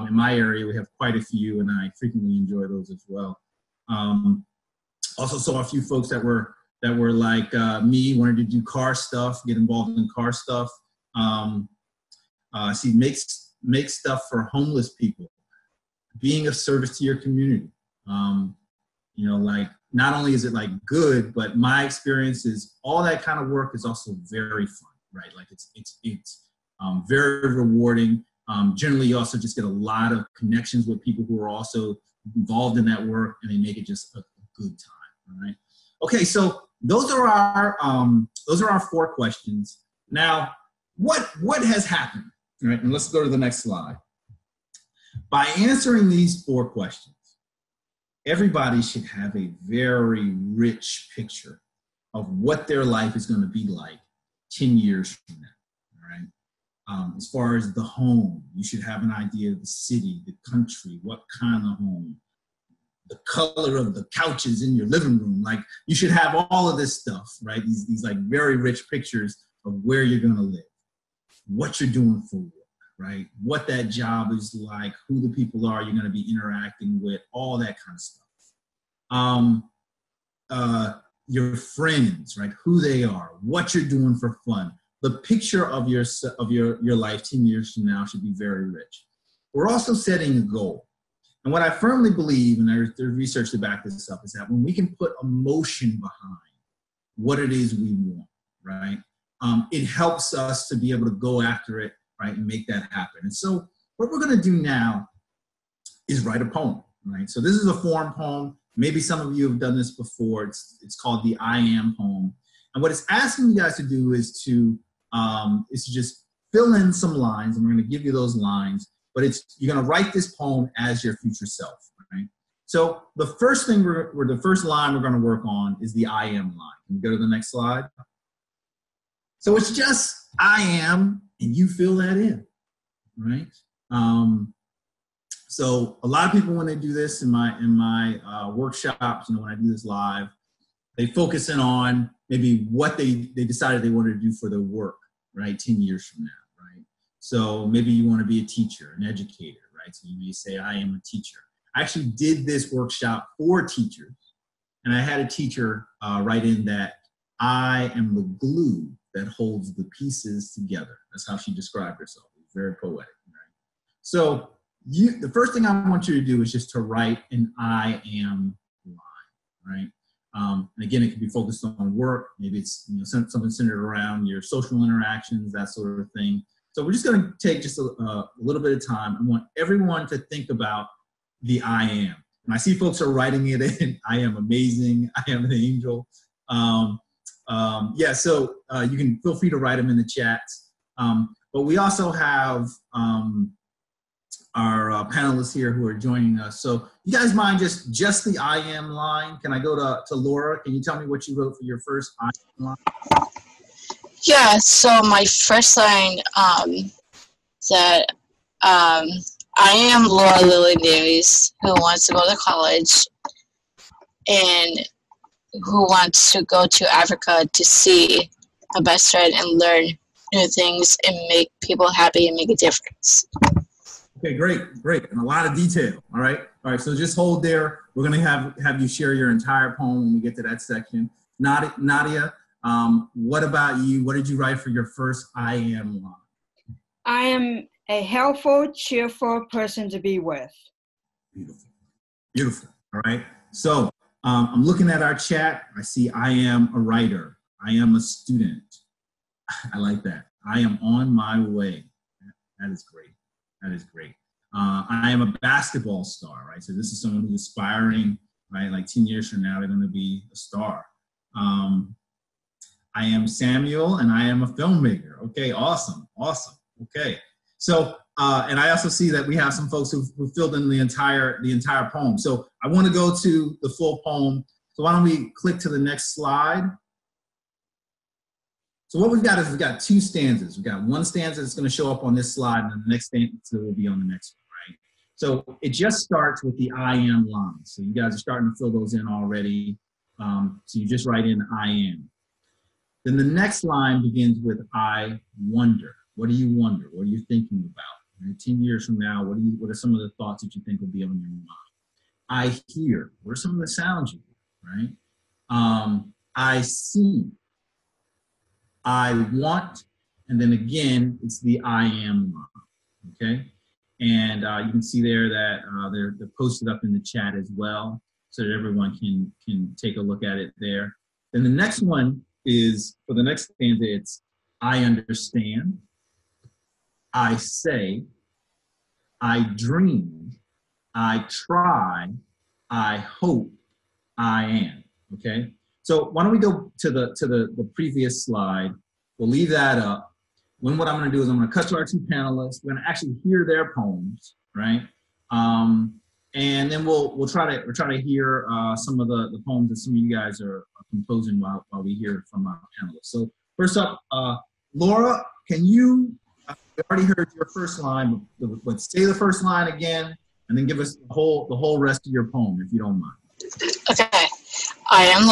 In my area, we have quite a few, and I frequently enjoy those as well. Also saw a few folks that were like me, wanted to do car stuff, get involved in car stuff. See, make stuff for homeless people, being of service to your community. Like not only is it like good, but my experience is all that kind of work is also very fun, right? Like it's very rewarding. Generally, you also just get a lot of connections with people who are also involved in that work, and they make it just a good time. All right. Okay, so those are our 4 questions. Now, what has happened? All right, and let's go to the next slide. By answering these 4 questions, everybody should have a very rich picture of what their life is going to be like 10 years from now. As far as the home, you should have an idea of the city, the country, what kind of home, the color of the couches in your living room. Like you should have all of this stuff, right? These like very rich pictures of where you're going to live, what you're doing for work, right? What that job is like, who the people are you're going to be interacting with, all that kind of stuff. Your friends, right? Who they are, what you're doing for fun. The picture of your life 10 years from now should be very rich. We're also setting a goal. And what I firmly believe, and there's research to back this up, is that when we can put emotion behind what it is we want, right, it helps us to be able to go after it, right, and make that happen. And so what we're going to do now is write a poem, right? So this is a form poem. Maybe some of you have done this before. It's called the I Am poem. And what it's asking you guys to do is to just fill in some lines, and we're going to give you those lines, but you're going to write this poem as your future self, right? So the first thing the first line we're going to work on is the I am line. Can we go to the next slide? So it's just I am, and you fill that in, right? So a lot of people, when they do this in my workshops, when I do this live, they focus in on maybe what they decided they wanted to do for their work, right, 10 years from now, right? So maybe you want to be a teacher, an educator, right? So you may say, I am a teacher. I actually did this workshop for teachers, and I had a teacher write in that I am the glue that holds the pieces together. That's how she described herself. It was very poetic, right? So the first thing I want you to do is just to write an I am line, right? And again, it can be focused on work. Maybe it's something centered around your social interactions, that sort of thing. So we're just going to take just a little bit of time. I want everyone to think about the I am. And I see folks are writing it in. I am amazing. I am an angel. So you can feel free to write them in the chats. But we also have our panelists here who are joining us. So you guys mind just the I am line? Can I go to Laura? Can you tell me what you wrote for your first I am line? Yeah, so my first line that I am Laura Lily Davies, who wants to go to college and who wants to go to Africa to see my best friend and learn new things and make people happy and make a difference. Okay, great, and a lot of detail. All right, so just hold there. We're going to have you share your entire poem when we get to that section. Nadia, what about you? What did you write for your first I am line? I am a helpful, cheerful person to be with. Beautiful. All right, so I'm looking at our chat. I see I am a writer. I am a student. I like that. I am on my way. That is great. I am a basketball star, right? So this is someone who's aspiring, right? Like 10 years from now, they're going to be a star. I am Samuel, and I am a filmmaker. Okay, awesome. Okay. So and I also see that we have some folks who filled in the entire poem. So I want to go to the full poem. So why don't we click to the next slide? So what we've got is we've got two stanzas. We've got one stanza that's going to show up on this slide, and then the next stanza will be on the next one, right? So it just starts with the I am line. So you guys are starting to fill those in already. So you just write in I am. Then the next line begins with I wonder. What do you wonder? What are you thinking about? Right? 10 years from now, what are some of the thoughts that you think will be on your mind? I hear. What are some of the sounds you hear, right? I see. I want, and then again, it's the I am line, okay? And you can see there that they're posted up in the chat as well, so that everyone can take a look at it there. Then the next one is, for the next stanza, it's I understand, I say, I dream, I try, I hope, I am, okay? So why don't we go to the previous slide. We'll leave that up. Then what I'm going to do is I'm going to cut to our two panelists. We're going to actually hear their poems, right? And then we'll try to hear some of the poems that some of you guys are composing while we hear from our panelists. So first up, Laura, can you? We already heard your first line, but say the first line again, and then give us the whole rest of your poem, if you don't mind. Okay. I am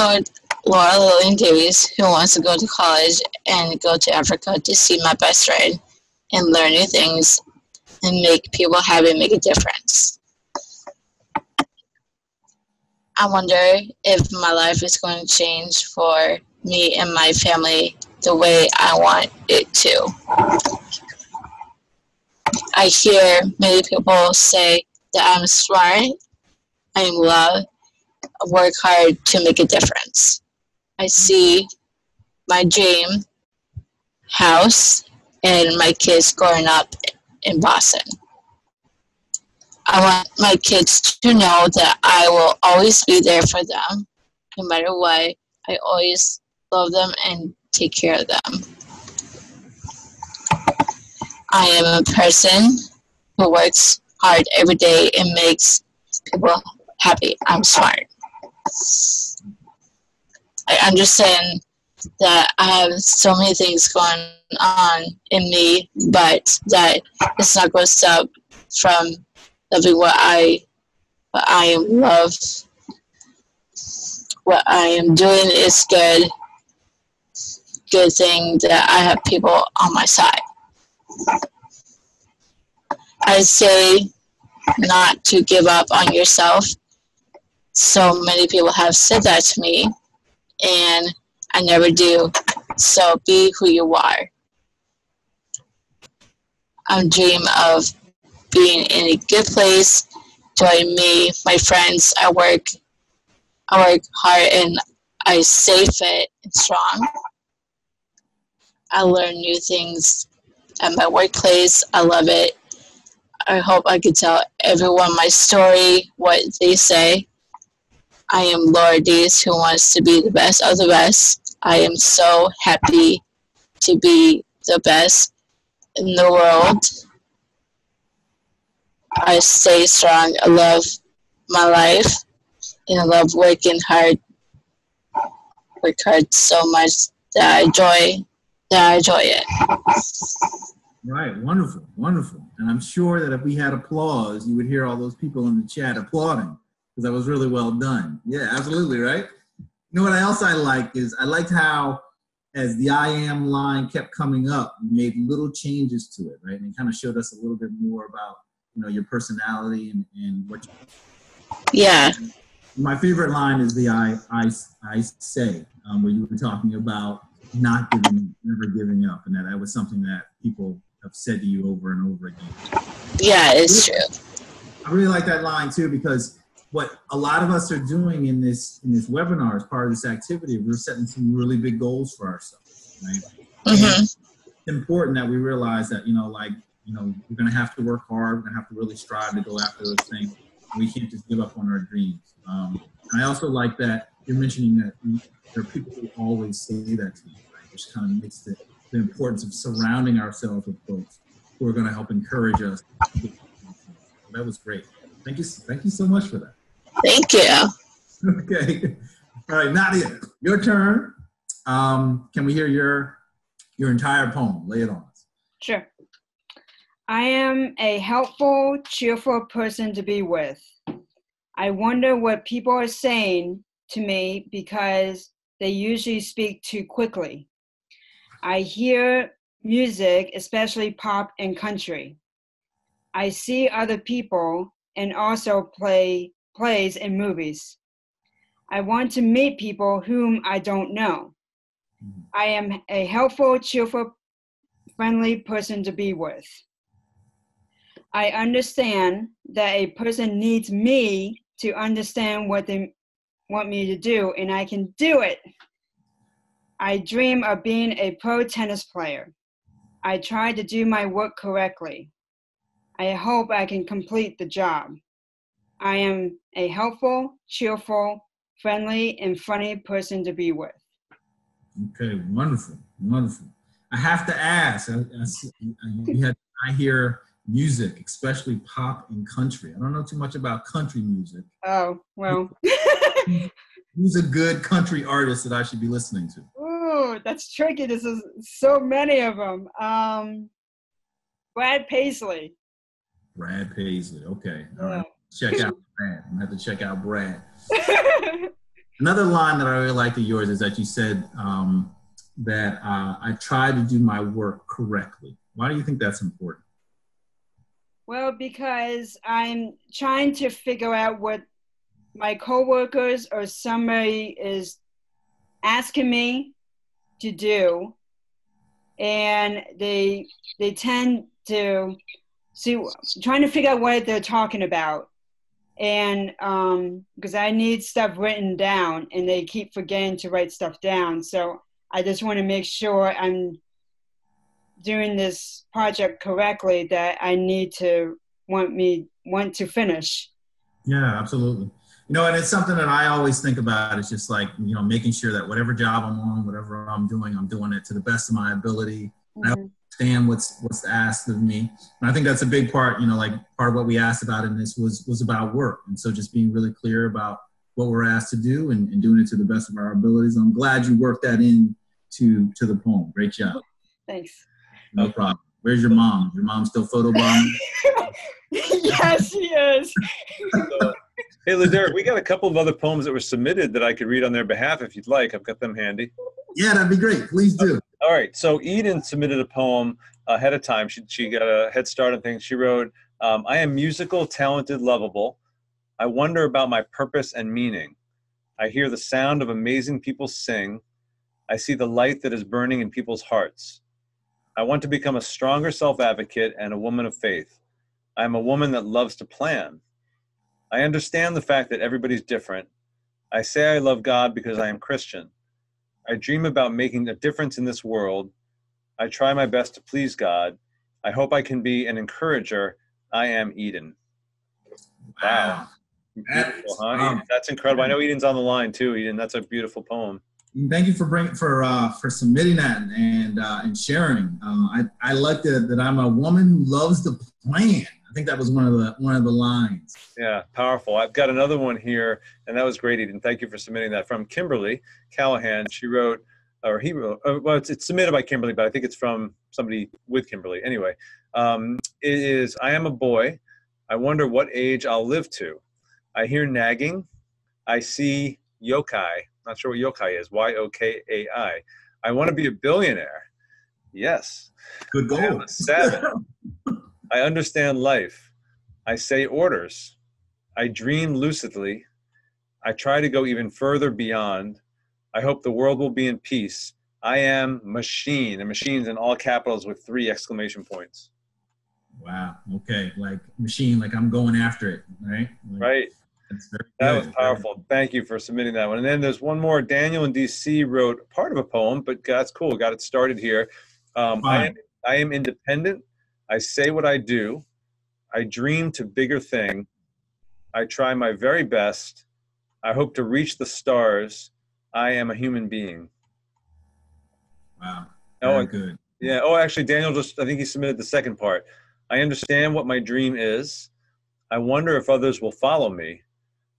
Laura Lillian Davies, who wants to go to college and go to Africa to see my best friend and learn new things and make people happy and make a difference. I wonder if my life is going to change for me and my family the way I want it to. I hear many people say that I'm smart, I'm loved, work hard to make a difference. I see my dream house and my kids growing up in Boston. I want my kids to know that I will always be there for them, no matter what. I always love them and take care of them. I am a person who works hard every day and makes people happy. I'm smart. I understand that I have so many things going on in me, but that it's not going to stop from loving what I am loved. What I am doing is good. Good thing that I have people on my side. I say not to give up on yourself. So many people have said that to me, and I never do. So be who you are. I dream of being in a good place, join me, my friends. I work hard and I stay fit and strong. I learn new things at my workplace. I love it. I hope I can tell everyone my story, what they say. I am Laura Davies, who wants to be the best of the best. I am so happy to be the best in the world. I stay strong. I love my life, and I love working hard. Work hard so much that I enjoy it. Right, wonderful, wonderful. And I'm sure that if we had applause, you would hear all those people in the chat applauding, because that was really well done. Yeah, absolutely, right? You know what else I like is I liked how, as the I am line kept coming up, you made little changes to it, right? And it kind of showed us a little bit more about, you know, your personality and what you... Yeah. My favorite line is the I say, where you were talking about not giving, never giving up, and that was something that people have said to you over and over again. Yeah, it's true. I really like that line too, because what a lot of us are doing in this webinar as part of this activity, we're setting some really big goals for ourselves, right? Mm-hmm. It's important that we realize that, we're going to have to work hard. We're going to have to really strive to go after those things. We can't just give up on our dreams. And I also like that you're mentioning that there are people who always say that to you, right? Which kind of makes the importance of surrounding ourselves with folks who are going to help encourage us. That was great. Thank you so much for that. Thank you. Okay. All right, Nadia, your turn. Can we hear your entire poem? Lay it on us. Sure. I am a helpful, cheerful person to be with. I wonder what people are saying to me because they usually speak too quickly. I hear music, especially pop and country. I see other people and also plays and movies. I want to meet people whom I don't know. I am a helpful, cheerful, friendly person to be with. I understand that a person needs me to understand what they want me to do, and I can do it. I dream of being a pro tennis player. I try to do my work correctly. I hope I can complete the job. I am a helpful, cheerful, friendly, and funny person to be with. Okay, wonderful, wonderful. I have to ask, I hear music, especially pop and country. I don't know too much about country music. Oh, well. Who's a good country artist that I should be listening to? Ooh, that's tricky. This is so many of them. Brad Paisley. Brad Paisley, okay. All right, check out Brad. I'm gonna have to check out Brad. Another line that I really liked of yours is that you said that I try to do my work correctly. Why do you think that's important? Well, because I'm trying to figure out what my coworkers or somebody is asking me to do, and they tend to trying to figure out what they're talking about, and because I need stuff written down, and they keep forgetting to write stuff down, so I just want to make sure I'm doing this project correctly that I need to want to finish. Yeah, absolutely. You know, and it's something that I always think about. It's just like, you know, making sure that whatever job I'm on, whatever I'm doing it to the best of my ability. Mm-hmm. I understand what's asked of me. And I think that's a big part, you know, like part of what we asked about in this was about work. And so just being really clear about what we're asked to do and doing it to the best of our abilities. I'm glad you worked that in to the poem. Great job. Thanks. No problem. Where's your mom? Is your mom still photobombing? Yes, she is. Hey, LeDerick, we got a couple of other poems that were submitted that I could read on their behalf if you'd like. I've got them handy. Yeah, that'd be great. Please do. All right. So Eden submitted a poem ahead of time. She got a head start on things. She wrote, I am musical, talented, lovable. I wonder about my purpose and meaning. I hear the sound of amazing people sing. I see the light that is burning in people's hearts. I want to become a stronger self-advocate and a woman of faith. I am a woman that loves to plan. I understand the fact that everybody's different. I say I love God because I am Christian. I dream about making a difference in this world. I try my best to please God. I hope I can be an encourager. I am Eden. Wow. Beautiful, huh? That's incredible. I know Eden's on the line too, Eden. That's a beautiful poem. Thank you for submitting that and sharing. I like that I'm a woman who loves to plan. I think that was one of the lines. Yeah, powerful. I've got another one here, and that was great, Eden. Thank you for submitting that. From Kimberly Callahan, she wrote, or he wrote, well, it's submitted by Kimberly, but I think it's from somebody with Kimberly. Anyway, it is, I am a boy. I wonder what age I'll live to. I hear nagging. I see yokai. Not sure what yokai is. Y-O-K-A-I. I want to be a billionaire. Yes. Good goal. I'm a 7. I understand life. I say orders. I dream lucidly. I try to go even further beyond. I hope the world will be in peace. I am machine. And machine's in all capitals with 3 exclamation points. Wow. Okay. Like machine, like I'm going after it, right? Like, right. That was powerful. Thank you for submitting that one. And then there's one more. Daniel in DC wrote part of a poem, but that's cool. Got it started here. I am independent. I say what I do. I dream to bigger thing. I try my very best. I hope to reach the stars. I am a human being. Wow. Oh, good. Yeah. Oh, actually, Daniel I think he submitted the second part. I understand what my dream is. I wonder if others will follow me.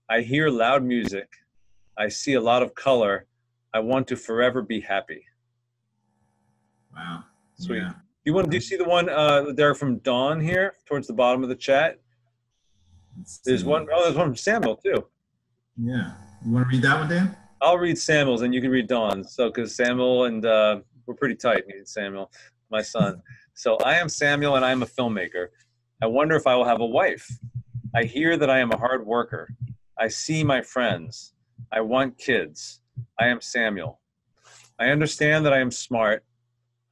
I hear loud music. I see a lot of color. I want to forever be happy. Wow. Sweet. Yeah. Do you see the one, Derek, from Dawn here towards the bottom of the chat? There's one from Samuel too. Yeah. You want to read that one, Dan? I'll read Samuel's and you can read Dawn's. So, because Samuel and we're pretty tight, me and Samuel, my son. So, I am Samuel and I am a filmmaker. I wonder if I will have a wife. I hear that I am a hard worker. I see my friends. I want kids. I am Samuel. I understand that I am smart.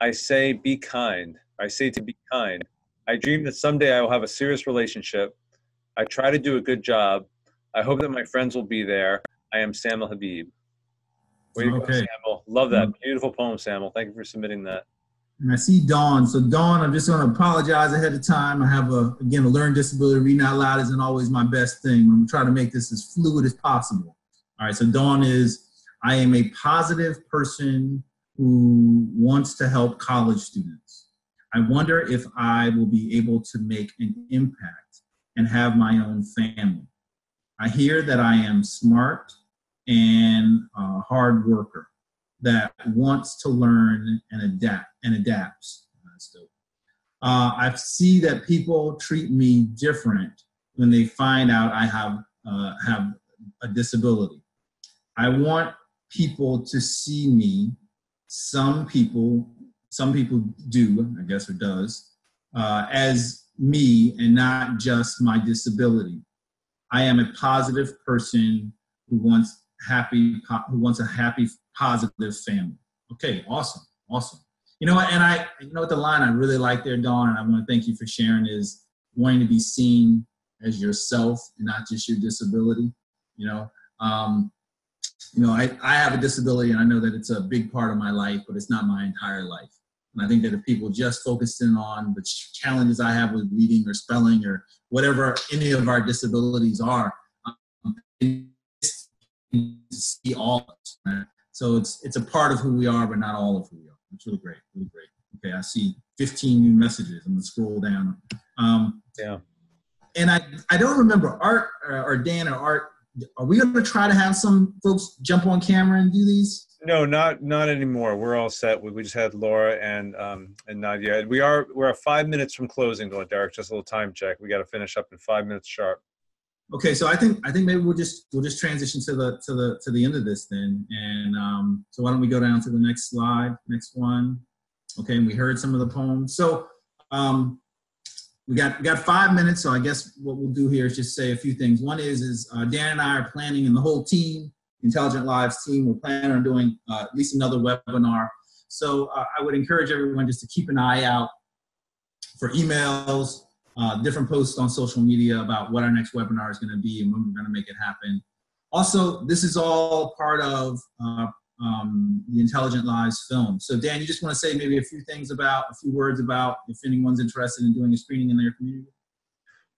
I say be kind. I say to be kind. I dream that someday I will have a serious relationship. I try to do a good job. I hope that my friends will be there. I am Samuel Habib. Way to go, Samuel. Love that. Beautiful poem, Samuel. Thank you for submitting that. And I see Dawn. So Dawn, I'm just going to apologize ahead of time. I have, again, a learning disability. Reading out loud isn't always my best thing. I'm going to try to make this as fluid as possible. All right, so Dawn is, I am a positive person who wants to help college students. I wonder if I will be able to make an impact and have my own family. I hear that I am smart and a hard worker that wants to learn and adapts. I see that people treat me different when they find out I have a disability. I want people to see me. Some people do, I guess, or does, as me and not just my disability. I am a positive person who wants a happy, positive family. Okay, awesome. You know what, the line I really like there, Dawn, and I want to thank you for sharing, is wanting to be seen as yourself and not just your disability. I have a disability, and I know that it's a big part of my life, but it's not my entire life. And I think that if people just focused in on the challenges I have with reading or spelling or whatever any of our disabilities are, see all of us. Right? So it's a part of who we are, but not all of who we are. It's really great, really great. Okay, I see 15 new messages. I'm gonna scroll down. Yeah. And I don't remember Art or Dan or Art. Are we going to try to have some folks jump on camera and do these? No, not anymore. We're all set. We just had Laura and Nadia. We're 5 minutes from closing, though, Derek. Just a little time check. We got to finish up in 5 minutes sharp. Okay, so I think maybe we'll just transition to the end of this then. And so why don't we go down to the next slide, next one? Okay, and we heard some of the poems. So we got 5 minutes, so I guess what we'll do here is just say a few things. One is Dan and I are planning, and the whole team, Intelligent Lives team, we're planning on doing at least another webinar. So I would encourage everyone just to keep an eye out for emails, different posts on social media about what our next webinar is going to be and when we're going to make it happen. Also, this is all part of the Intelligent Lives film. So Dan, you just want to say maybe a few words about if anyone's interested in doing a screening in their community?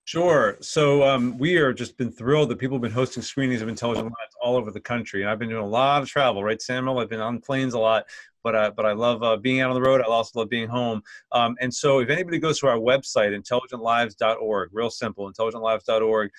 Sure. So we are just been thrilled that people have been hosting screenings of Intelligent Lives all over the country. And I've been doing a lot of travel, right, Samuel? I've been on planes a lot, but I love being out on the road. I also love being home. And so if anybody goes to our website, intelligentlives.org, real simple, intelligentlives.org,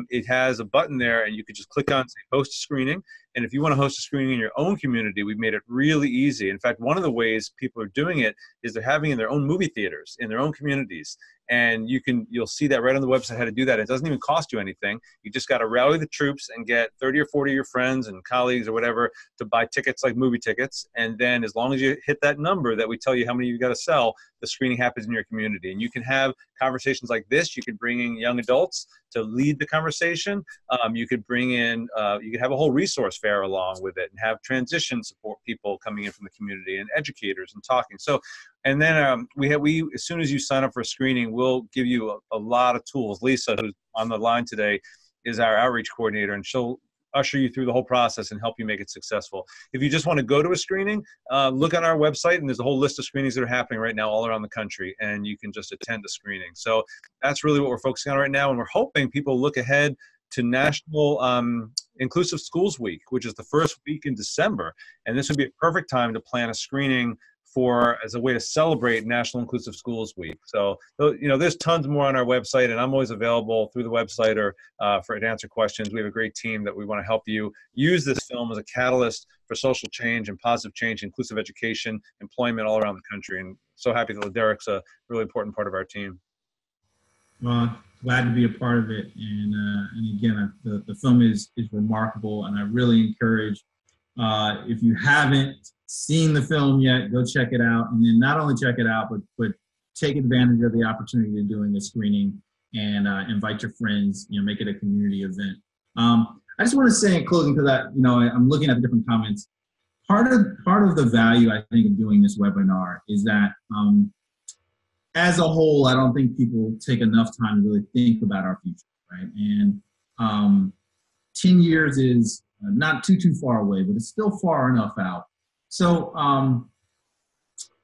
it has a button there and you could just click on, say, host a screening. And if you want to host a screening in your own community, we've made it really easy. In fact, one of the ways people are doing it is they're having in their own movie theaters, in their own communities. And you'll see that right on the website how to do that. It doesn't even cost you anything. You just got to rally the troops and get 30 or 40 of your friends and colleagues or whatever to buy tickets like movie tickets. And then as long as you hit that number that we tell you how many you got to sell, the screening happens in your community. And you can have conversations like this. You could bring in young adults to lead the conversation. You could bring in, you could have a whole resource fair along with it and have transition support people coming in from the community and educators and talking. So, and then we as soon as you sign up for a screening, we'll give you a lot of tools. Lisa, who's on the line today, is our outreach coordinator, and she'll usher you through the whole process and help you make it successful. If you just want to go to a screening, look on our website, and there's a whole list of screenings that are happening right now all around the country, and you can just attend a screening. So that's really what we're focusing on right now, and we're hoping people look ahead to National Inclusive Schools Week, which is the first week in December, and this would be a perfect time to plan a screening as a way to celebrate National Inclusive Schools Week. So, you know, there's tons more on our website, and I'm always available through the website or to answer questions. We have a great team that we want to help you use this film as a catalyst for social change and positive change, inclusive education, employment all around the country. And so happy that LeDerick's a really important part of our team. Well, glad to be a part of it. And again, the film is remarkable, and I really encourage, if you haven't seen the film yet, go check it out. And then not only check it out, but take advantage of the opportunity of doing a screening and invite your friends, you know, make it a community event. I just want to say in closing, because I'm looking at the different comments. Part of the value, I think, of doing this webinar is that as a whole, I don't think people take enough time to really think about our future, right? And 10 years is not too far away, but it's still far enough out. So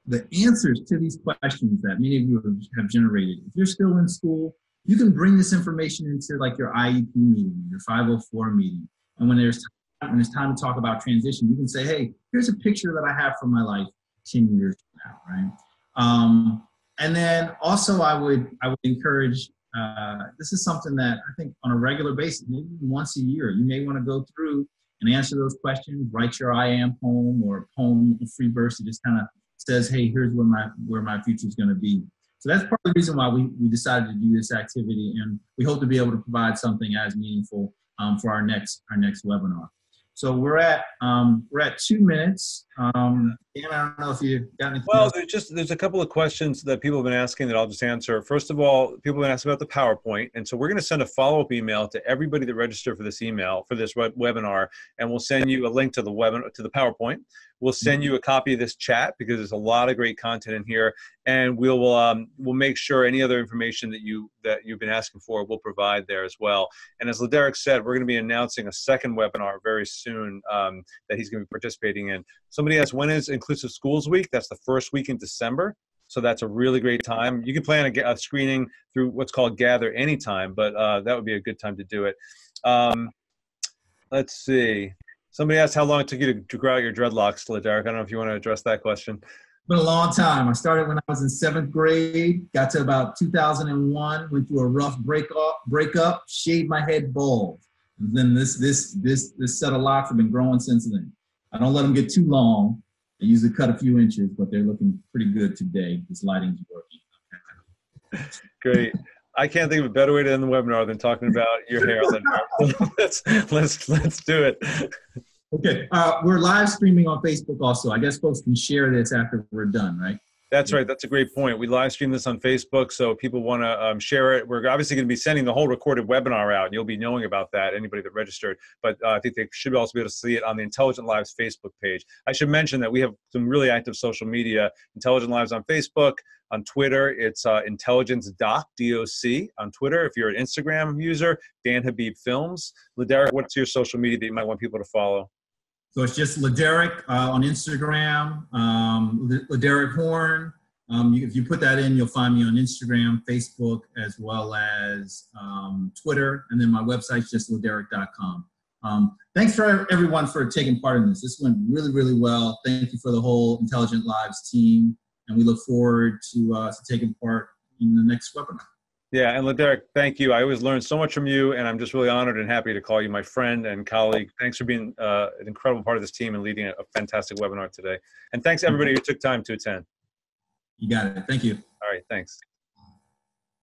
the answers to these questions that many of you have generated, if you're still in school, you can bring this information into like your IEP meeting, your 504 meeting. And when it's time to talk about transition, you can say, hey, here's a picture that I have from my life 10 years from now, right? And then also I would encourage, this is something that I think on a regular basis, maybe once a year, you may want to go through and answer those questions, write your I am poem or a poem, a free verse that just kind of says, hey, here's where my future is going to be. So that's part of the reason why we decided to do this activity, and we hope to be able to provide something as meaningful for our next webinar. So we're at 2 minutes. Dan, I don't know if you got anything else. There's a couple of questions that people have been asking that I'll just answer. First of all, people have been asking about the PowerPoint, and so we're going to send a follow-up email to everybody that registered for this webinar, and we'll send you a link to the PowerPoint. We'll send you a copy of this chat because there's a lot of great content in here, and we'll make sure any other information that you've been asking for we'll provide there as well. And as LeDerick said, we're going to be announcing a second webinar very soon that he's going to be participating in. Somebody asked, when is Inclusive Schools Week? That's the first week in December. So that's a really great time. You can plan a screening through what's called Gather anytime, but that would be a good time to do it. Let's see. Somebody asked how long it took you to grow out your dreadlocks, LeDerick. I don't know if you want to address that question. It's been a long time. I started when I was in 7th grade, got to about 2001, went through a rough breakup, shaved my head bald. And then this set of locks have been growing since then. I don't let them get too long. I usually cut a few inches, but they're looking pretty good today. This lighting's working. Great. I can't think of a better way to end the webinar than talking about your hair. Let's do it. Okay, we're live streaming on Facebook also. I guess folks can share this after we're done, right? That's right. That's a great point. We live stream this on Facebook, so people want to share it. We're obviously going to be sending the whole recorded webinar out, and you'll be knowing about that, anybody that registered. But I think they should also be able to see it on the Intelligent Lives Facebook page. I should mention that we have some really active social media. Intelligent Lives on Facebook. On Twitter, it's intelligence.doc on Twitter. If you're an Instagram user, Dan Habib Films. LeDerick, what's your social media that you might want people to follow? So it's just LeDerick on Instagram, LeDerick Horne. If you put that in, you'll find me on Instagram, Facebook, as well as Twitter. And then my website's just LeDerick.com. Thanks for everyone for taking part in this. This went really, really well. Thank you for the whole Intelligent Lives team. And we look forward to taking part in the next webinar. Yeah, and LeDerick, thank you. I always learn so much from you, and I'm just really honored and happy to call you my friend and colleague. Thanks for being an incredible part of this team and leading a fantastic webinar today. And thanks everybody who took time to attend. You got it. Thank you. All right, thanks.